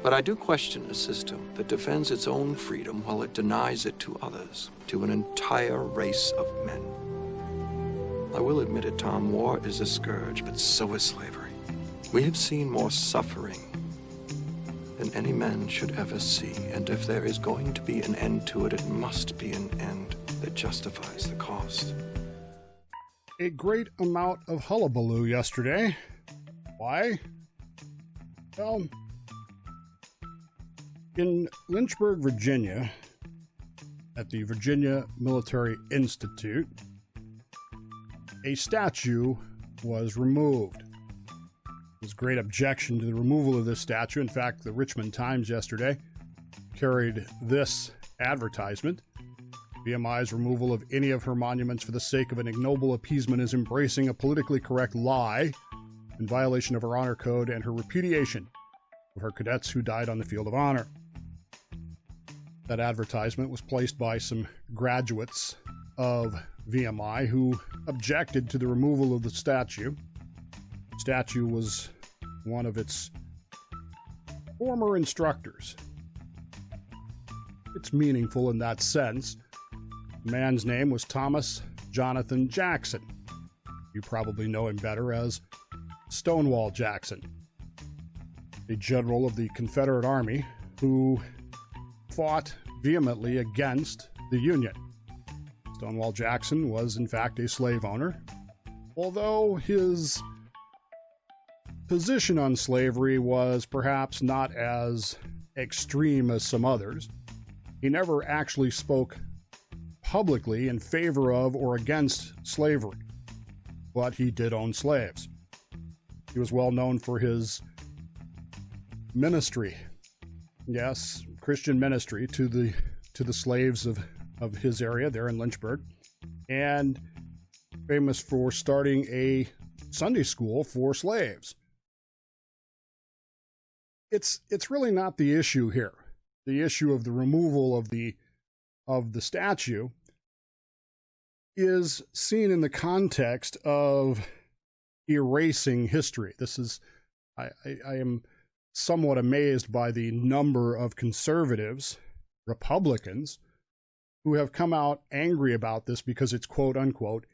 But I do question a system that defends its own freedom while it denies it to others, to an entire race of men. I will admit it, Tom, war is a scourge, but so is slavery. We have seen more suffering than any man should ever see, and if there is going to be an end to it, it must be an end that justifies the cost. A great amount of hullabaloo yesterday. Why? Well, in Lynchburg, Virginia, at the Virginia Military Institute, a statue was removed. There was great objection to the removal of this statue. In fact, the Richmond Times yesterday carried this advertisement: VMI's removal of any of her monuments for the sake of an ignoble appeasement is embracing a politically correct lie in violation of her honor code and her repudiation of her cadets who died on the field of honor. That advertisement was placed by some graduates of VMI who objected to the removal of the statue. The statue was one of its former instructors. It's meaningful in that sense. The man's name was Thomas Jonathan Jackson. You probably know him better as Stonewall Jackson, a general of the Confederate Army who fought vehemently against the Union. Stonewall Jackson was, in fact, a slave owner, although his position on slavery was perhaps not as extreme as some others. He never actually spoke publicly in favor of or against slavery, but he did own slaves. He was well known for his ministry, yes, Christian ministry to the slaves of his area there in Lynchburg, and famous for starting a Sunday school for slaves. It's really not the issue here. The issue of the removal of the statue is seen in the context of erasing history. This is, I am somewhat amazed by the number of conservatives, Republicans, who have come out angry about this because it's quote unquote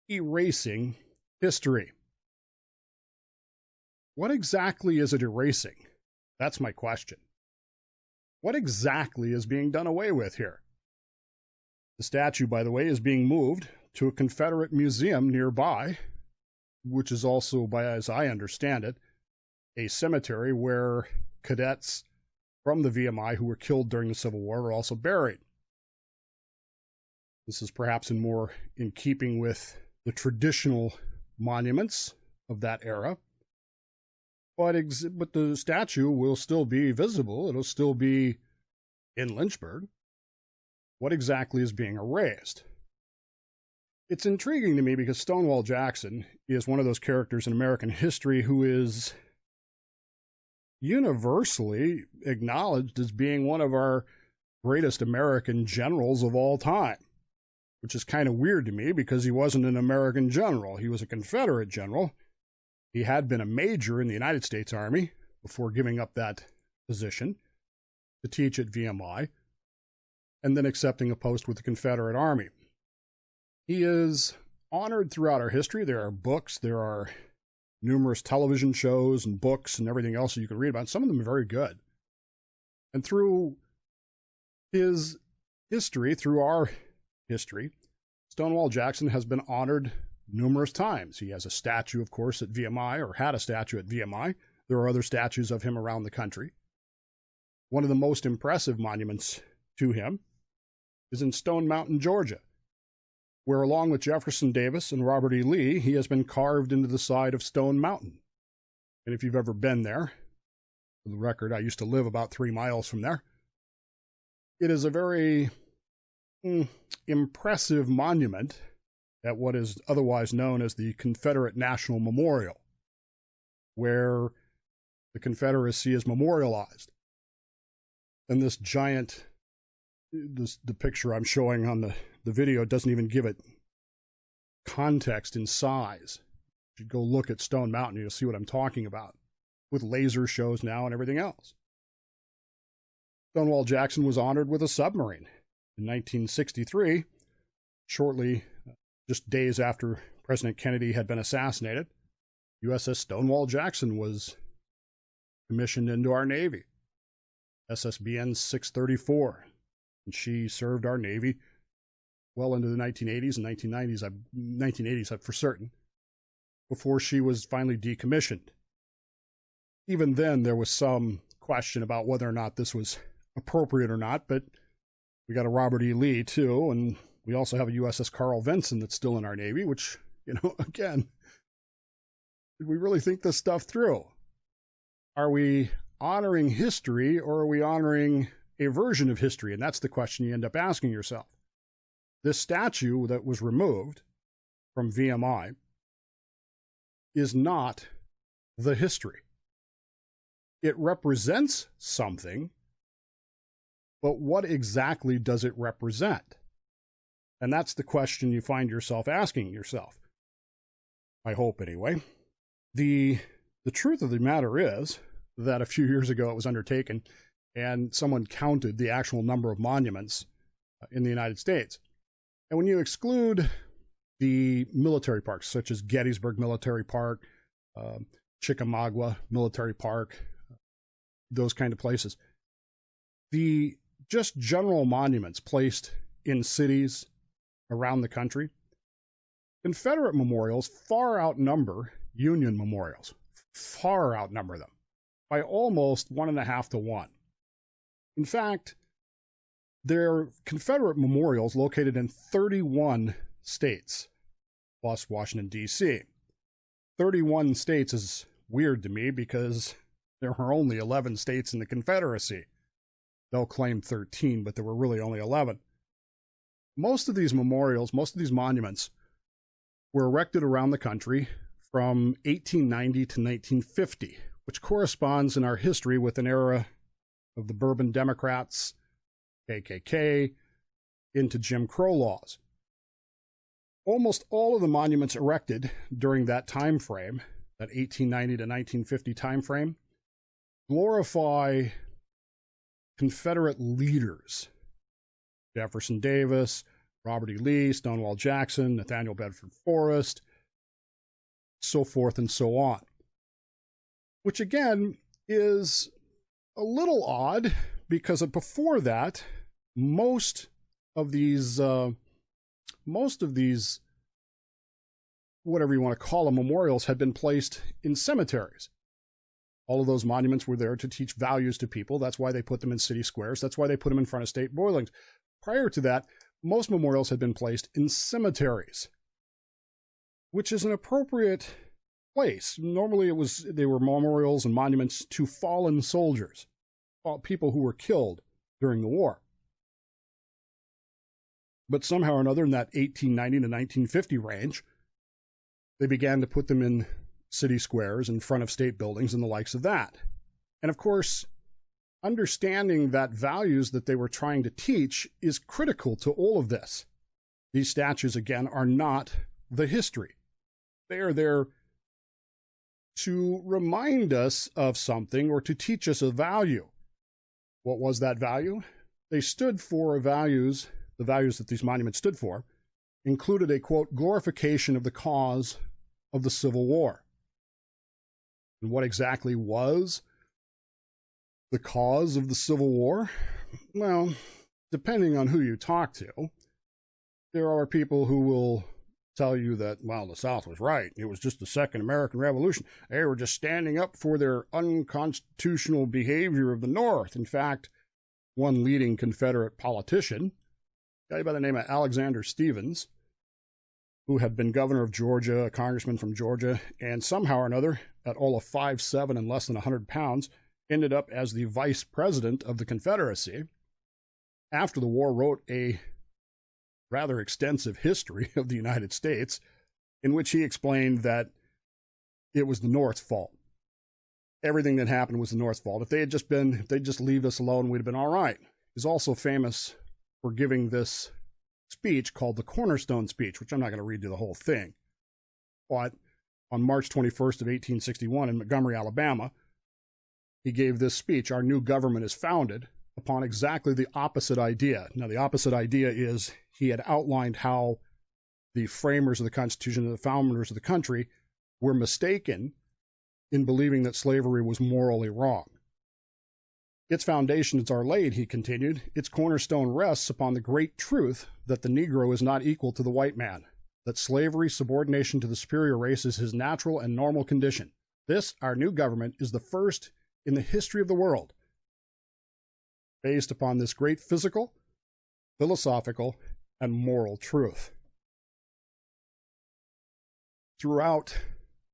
erasing history. What exactly is it erasing? That's my question. What exactly is being done away with here? The statue, by the way, is being moved to a Confederate museum nearby, which is also, as I understand it, a cemetery where cadets from the VMI who were killed during the Civil War are also buried. This is perhaps more in keeping with the traditional monuments of that era. But the statue will still be visible. It'll still be in Lynchburg. What exactly is being erased? It's intriguing to me because Stonewall Jackson is one of those characters in American history who is universally acknowledged as being one of our greatest American generals of all time, which is kind of weird to me because he wasn't an American general. He was a Confederate general. He had been a major in the United States Army before giving up that position to teach at VMI and then accepting a post with the Confederate Army. He is honored throughout our history. There are books, there are numerous television shows and books and everything else that you can read about. Some of them are very good. And through his history, through our history, Stonewall Jackson has been honored numerous times. He has a statue, of course, at VMI, or had a statue at VMI. There are other statues of him around the country. One of the most impressive monuments to him is in Stone Mountain, Georgia, where along with Jefferson Davis and Robert E. Lee, he has been carved into the side of Stone Mountain. And if you've ever been there, for the record, I used to live about 3 miles from there. It is a very impressive monument at what is otherwise known as the Confederate National Memorial, where the Confederacy is memorialized. And this giant, the picture I'm showing on the video doesn't even give it context in size. You go look at Stone Mountain, you'll see what I'm talking about, with laser shows now and everything else. Stonewall Jackson was honored with a submarine. In 1963, shortly, just days after President Kennedy had been assassinated, USS Stonewall Jackson was commissioned into our Navy, SSBN 634, and she served our Navy well into the 1980s and 1980s for certain, before she was finally decommissioned. Even then, there was some question about whether or not this was appropriate or not, but we got a Robert E. Lee, too, and we also have a USS Carl Vinson that's still in our Navy, which, again, did we really think this stuff through? Are we honoring history, or are we honoring a version of history? And that's the question you end up asking yourself. This statue that was removed from VMI is not the history. It represents something, but what exactly does it represent? And that's the question you find yourself asking yourself. I hope, anyway. The truth of the matter is that a few years ago it was undertaken, and someone counted the actual number of monuments in the United States. And when you exclude the military parks, such as Gettysburg Military Park, Chickamauga Military Park, those kind of places, the just general monuments placed in cities around the country, Confederate memorials far outnumber Union memorials, far outnumber them by almost 1.5 to 1. In fact, there are Confederate memorials located in 31 states, plus Washington, D.C. 31 states is weird to me because there are only 11 states in the Confederacy. They'll claim 13, but there were really only 11. Most of these memorials, most of these monuments, were erected around the country from 1890 to 1950, which corresponds in our history with an era of the Bourbon Democrats, KKK, into Jim Crow laws. Almost all of the monuments erected during that time frame, that 1890 to 1950 time frame, glorify Confederate leaders. Jefferson Davis, Robert E. Lee, Stonewall Jackson, Nathaniel Bedford Forrest, so forth and so on. Which again is a little odd because before that, most of these, whatever you want to call them, memorials had been placed in cemeteries. All of those monuments were there to teach values to people. That's why they put them in city squares. That's why they put them in front of state buildings. Prior to that, most memorials had been placed in cemeteries, which is an appropriate place. Normally they were memorials and monuments to fallen soldiers, people who were killed during the war. But somehow or another in that 1890 to 1950 range, they began to put them in city squares in front of state buildings and the likes of that. And of course, understanding that values that they were trying to teach is critical to all of this. These statues, again, are not the history. They are there to remind us of something or to teach us a value. What was that value? They stood for values, the values that these monuments stood for, included a, quote, glorification of the cause of the Civil War. And what exactly was the cause of the Civil War? Well, depending on who you talk to, there are people who will tell you that, well, the South was right. It was just the Second American Revolution. They were just standing up for their unconstitutional behavior of the North. In fact, one leading Confederate politician, a guy by the name of Alexander Stephens, who had been governor of Georgia, a congressman from Georgia, and somehow or another, at all of 5'7" and less than 100 pounds, ended up as the vice president of the Confederacy. After the war, wrote a rather extensive history of the United States, in which he explained that it was the North's fault. Everything that happened was the North's fault. If they'd just leave us alone, we'd have been all right. He's also famous for giving this speech called the Cornerstone Speech, which I'm not going to read you the whole thing. But on March 21st of 1861 in Montgomery, Alabama, he gave this speech: "Our new government is founded upon exactly the opposite idea. Now, the opposite idea is he had outlined how the framers of the Constitution and the founders of the country were mistaken in believing that slavery was morally wrong. Its foundations are laid, he continued. Its cornerstone rests upon the great truth that the Negro is not equal to the white man, that slavery, subordination to the superior race, is his natural and normal condition. This, our new government, is the first in the history of the world, based upon this great physical, philosophical, and moral truth. Throughout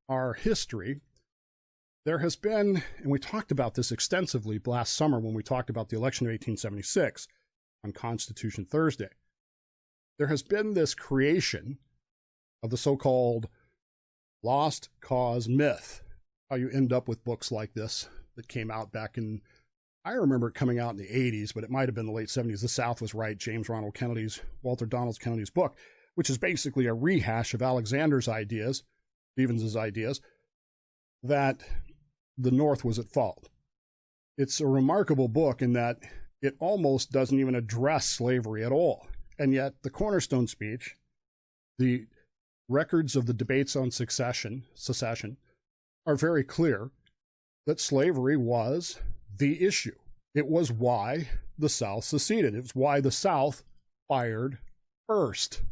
our history, there has been, and we talked about this extensively last summer when we talked about the election of 1876 on Constitution Thursday, there has been this creation of the so-called lost cause myth. How you end up with books like this that came out back in, I remember it coming out in the 80s, but it might have been the late 70s. The South Was Right, James Ronald Kennedy's, Walter Donald Kennedy's book, which is basically a rehash of Alexander's ideas, Stevens's ideas, that the North was at fault. It's a remarkable book in that it almost doesn't even address slavery at all. And yet the Cornerstone Speech, the records of the debates on secession are very clear that slavery was the issue. It was why the South seceded. It was why the South fired first.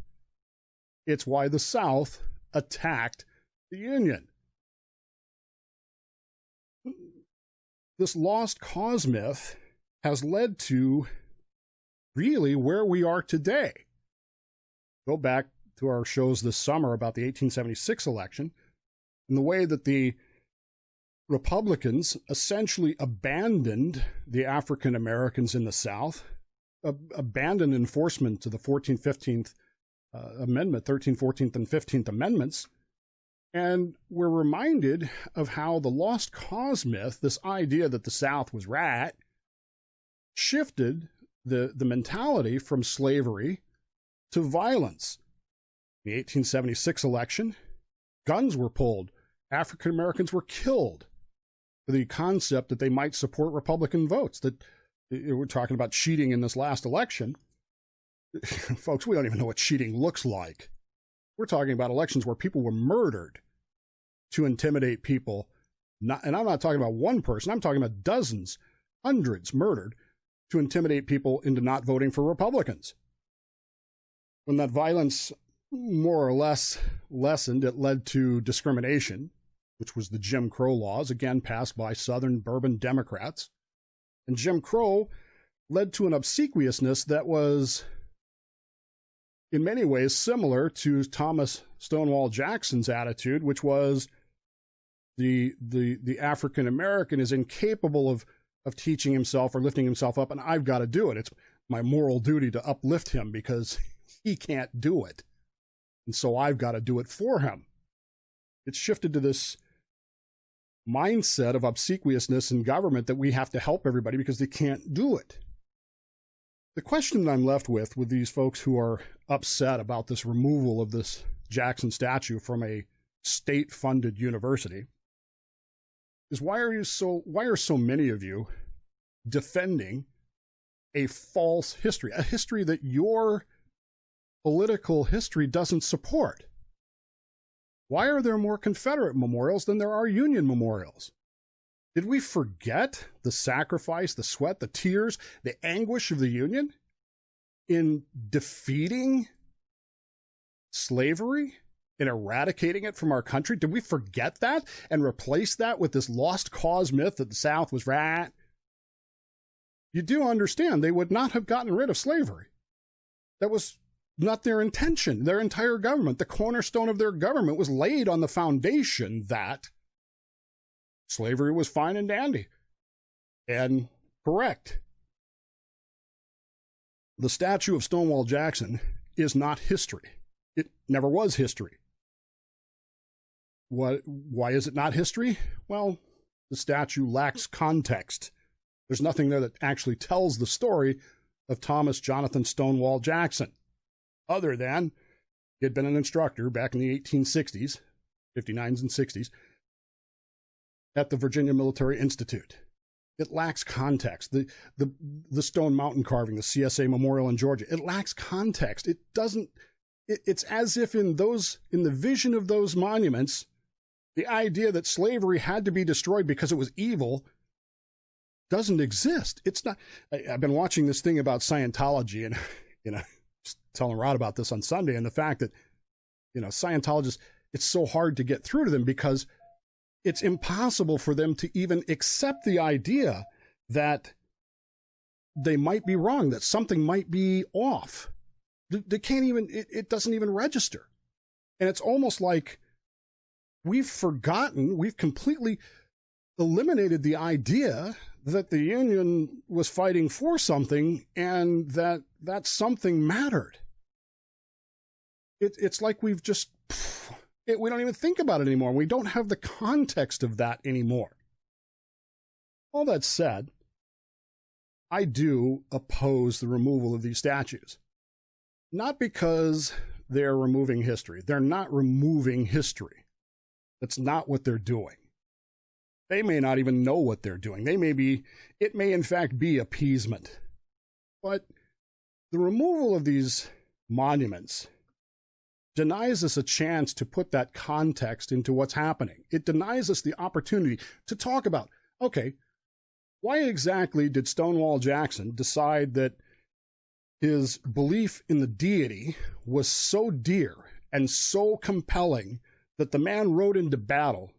It's why the South attacked the Union. This lost cause myth has led to really where we are today. Go back to our shows this summer about the 1876 election and the way that the Republicans essentially abandoned the African Americans in the South, abandoned enforcement to the 14th, 15th Amendment, 13th, 14th, and 15th Amendments. And we're reminded of how the lost cause myth, this idea that the South was right, shifted the mentality from slavery to violence. In the 1876 election, guns were pulled. African Americans were killed for the concept that they might support Republican votes. That we're talking about cheating in this last election. Folks, we don't even know what cheating looks like. We're talking about elections where people were murdered to intimidate people. And I'm not talking about one person. I'm talking about dozens, hundreds murdered to intimidate people into not voting for Republicans. When that violence more or less lessened, it led to discrimination, which was the Jim Crow laws, again passed by Southern bourbon Democrats. And Jim Crow led to an obsequiousness that was in many ways similar to Thomas Stonewall Jackson's attitude, which was the African American is incapable of teaching himself or lifting himself up, and I've got to do it. It's my moral duty to uplift him because he can't do it. And so I've got to do it for him. It's shifted to this mindset of obsequiousness in government that we have to help everybody because they can't do it. The question that I'm left with these folks who are upset about this removal of this Jackson statue from a state-funded university is why are so many of you defending a false history, a history that your political history doesn't support? Why are there more Confederate memorials than there are Union memorials? Did we forget the sacrifice, the sweat, the tears, the anguish of the Union in defeating slavery, in eradicating it from our country? Did we forget that and replace that with this lost cause myth that the South was right? You do understand they would not have gotten rid of slavery. That was not their intention. Their entire government, the cornerstone of their government, was laid on the foundation that slavery was fine and dandy and correct. The statue of Stonewall Jackson is not history. It never was history. Why is it not history? Well, the statue lacks context. There's nothing there that actually tells the story of Thomas Jonathan Stonewall Jackson, other than he had been an instructor back in the 1860s, 59s and 60s, at the Virginia Military Institute. It lacks context. The Stone Mountain carving, the CSA Memorial in Georgia, it lacks context. It doesn't, it's as if in the vision of those monuments, the idea that slavery had to be destroyed because it was evil doesn't exist. It's not. I've been watching this thing about Scientology, and just telling Rod about this on Sunday, and the fact that Scientologists, it's so hard to get through to them because it's impossible for them to even accept the idea that they might be wrong, that something might be off. They can't even. It doesn't even register, and it's almost like we've completely eliminated the idea that the Union was fighting for something and that something mattered. It's like we don't even think about it anymore. We don't have the context of that anymore. All that said, I do oppose the removal of these statues. Not because they're removing history. They're not removing history. That's not what they're doing. They may not even know what they're doing. It may in fact be appeasement. But the removal of these monuments denies us a chance to put that context into what's happening. It denies us the opportunity to talk about, okay, why exactly did Stonewall Jackson decide that his belief in the deity was so dear and so compelling that the man rode into battle?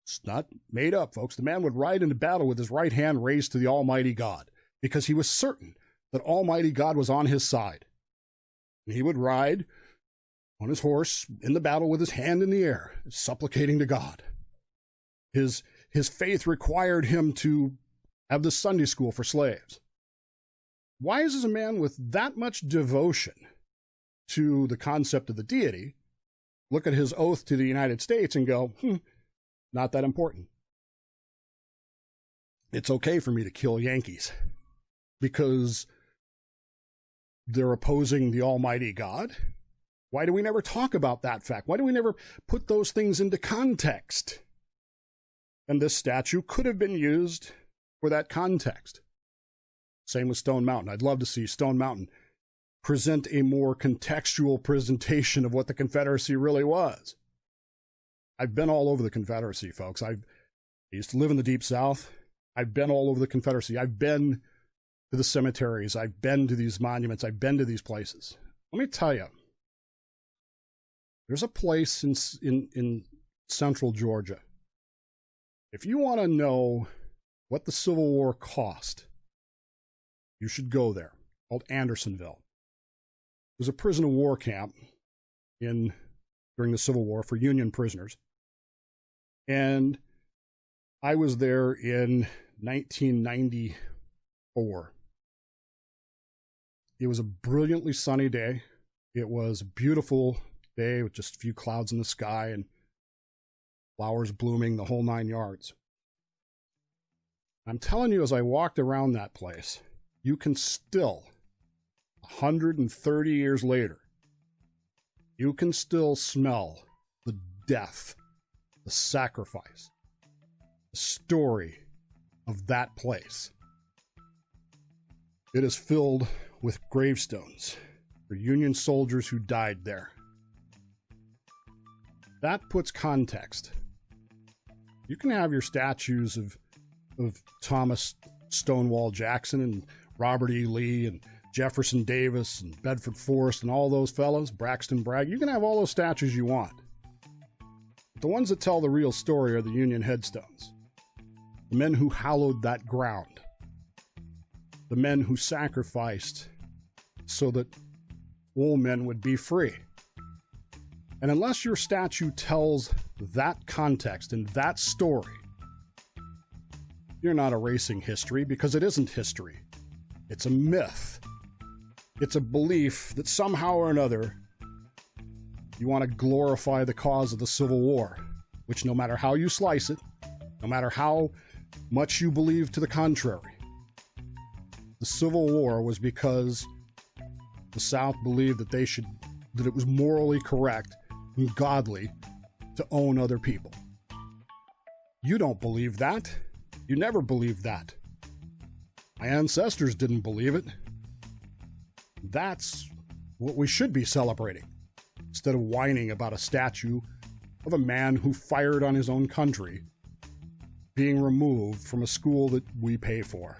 It's not made up, folks. The man would ride into battle with his right hand raised to the Almighty God because he was certain that Almighty God was on his side. And he would ride on his horse in the battle with his hand in the air, supplicating to God. His faith required him to have the Sunday school for slaves. Why is a man with that much devotion to the concept of the deity look at his oath to the United States and go, not that important? It's okay for me to kill Yankees because they're opposing the Almighty God? Why do we never talk about that fact? Why do we never put those things into context? And this statue could have been used for that context. Same with Stone Mountain. I'd love to see Stone Mountain present a more contextual presentation of what the Confederacy really was. I've been all over the Confederacy, folks. I used to live in the Deep South. I've been all over the Confederacy. I've been to the cemeteries. I've been to these monuments. I've been to these places. Let me tell you, there's a place in central Georgia. If you want to know what the Civil War cost, you should go there, called Andersonville. It was a prison of war camp during the Civil War for Union prisoners. And I was there in 1994. It was a brilliantly sunny day. It was a beautiful day with just a few clouds in the sky and flowers blooming, the whole 9 yards. I'm telling you, as I walked around that place, you can still, 130 years later, you can still smell the death, the sacrifice, the story of that place. It is filled with gravestones for Union soldiers who died there. That puts context. You can have your statues of Thomas Stonewall Jackson and Robert E. Lee and Jefferson Davis and Bedford Forrest and all those fellows, Braxton Bragg. You can have all those statues you want. But the ones that tell the real story are the Union headstones. The men who hallowed that ground. The men who sacrificed so that all men would be free. And unless your statue tells that context and that story, you're not erasing history, because it isn't history. It's a myth. It's a belief that somehow or another you want to glorify the cause of the Civil War, which, no matter how you slice it, no matter how much you believe to the contrary, the Civil War was because the South believed that that it was morally correct and godly to own other people. You don't believe that. You never believed that. My ancestors didn't believe it. That's what we should be celebrating, instead of whining about a statue of a man who fired on his own country being removed from a school that we pay for.